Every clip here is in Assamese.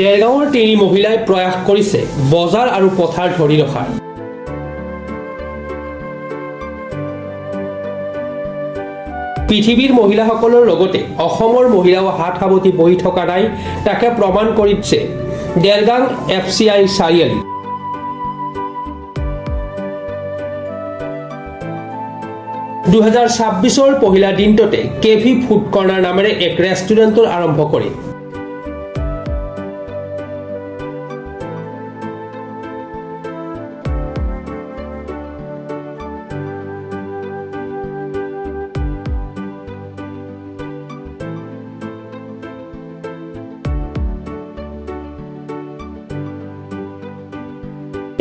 দেৰগাঁৱৰ তিনি মহিলাই প্ৰয়াস কৰিছে বজাৰ আৰু পথাৰ ধৰি ৰখাৰ। পৃথিৱীৰ মহিলাসকলৰ লগতে অসমৰ মহিলাও হাত সাৱটি বহি থকা নাই, তাকে প্ৰমাণ কৰিছে দেৰগাং FCI চাৰিআলি। (2026) পহিলা দিনটোতে কেভি ফুড কৰ্ণাৰ নামেৰে এক ৰেষ্টুৰেণ্টৰ আৰম্ভ কৰে।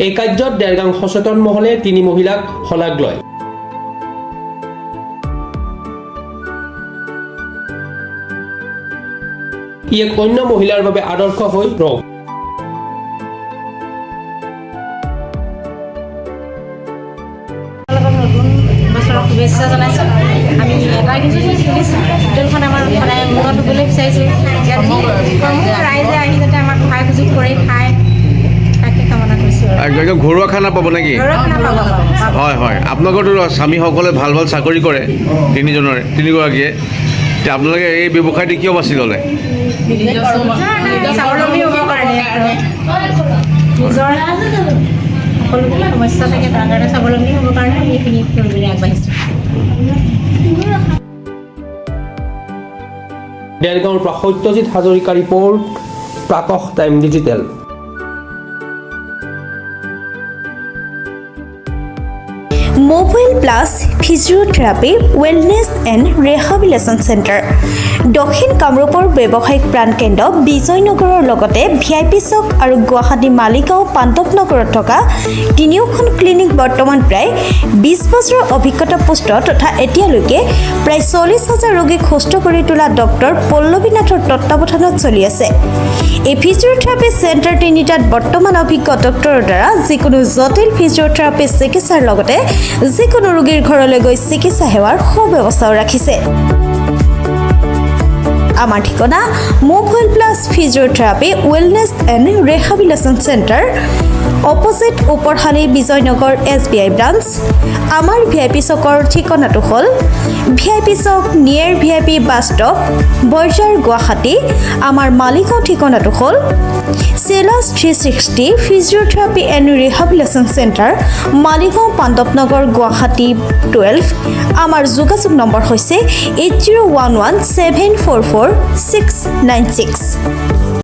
এই কাৰ্যত দেৰগাং সচেতন মহলে তিনি মহিলাক শলাগ লয়। ই এক অন্য মহিলাৰ বাবে আদৰ্শ হৈ ৰব। নতুন বছৰৰ শুভেচ্ছা জনাইছোঁ। আমি এটা কিছু হোটেলখন আমাৰ সদায় মূৰত হ'বলৈ বিচাৰিছোঁ। ৰাইজে আহি যাতে আমাক সহায় সুযোগ কৰি খায় তাকে কামনা কৰিছোঁ। একদম ঘৰুৱা খানা পাব নেকি? হয় হয়, আপোনালোকৰতো স্বামীসকলে ভাল ভাল চাকৰি কৰে তিনিগৰাকীয়ে, এতিয়া আপোনালোকে এই ব্যৱসায়টো কিয় বাছি ল'লে? স্বাৱলম্বী হ'বৰ কাৰণে নিজৰ সকলোখিনি সমস্যা থাকে, তাৰ কাৰণে স্বাৱলম্বী হ'বৰ কাৰণে আমি এইখিনি কৰিবলৈ আগবাঢ়িছোঁ। দেৰগাঁৱৰ পৰা Satyajit Hazarika report, Pratah time digital. Mobile plus physiotherapy wellness and rehabilitation centre, দক্ষিণ কামৰূপৰ ব্যৱসায়িক প্ৰাণকেন্দ্ৰ বিজয়নগৰৰ লগতে VIP চক আৰু গুৱাহাটী মালিগাঁও পাণ্ডৱনগৰত থকা তিনিওখন ক্লিনিক বৰ্তমান প্ৰায় 20 বছৰৰ অভিজ্ঞতা পুষ্ট তথা এতিয়ালৈকে প্ৰায় 40,000 ৰোগীক সুস্থ কৰি তোলা ডক্টৰ পল্লৱী নাথৰ তত্ত্বাৱধানত চলি আছে। এই ফিজিঅ'থেৰাপি চেণ্টাৰ তিনিটাত বৰ্তমান অভিজ্ঞ ডক্টৰৰ দ্বাৰা যিকোনো জটিল ফিজিঅ'থেৰাপি চিকিৎসাৰ লগতে যিকোনো ৰোগীৰ ঘৰলৈ গৈ চিকিৎসা সেৱাৰ সুব্যৱস্থাও ৰাখিছে। আমাৰ ঠিকনা mobile plus physiotherapy wellness and rehabilitation centre, opposite Oporshali Bijoynagar SBI branch. আমাৰ VIP চকৰ ঠিকনাটো হ'ল VIP চক near VIP bus stop, Borjhar, Guwahati. আমাৰ মালিগাঁও ঠিকনাটো হ'ল চেলাছ 360 physiotherapy and rehabilitation centre, Maligaon Pandavnagar, Guwahati 12। আমাৰ যোগাযোগ নম্বৰ হৈছে 8011744696।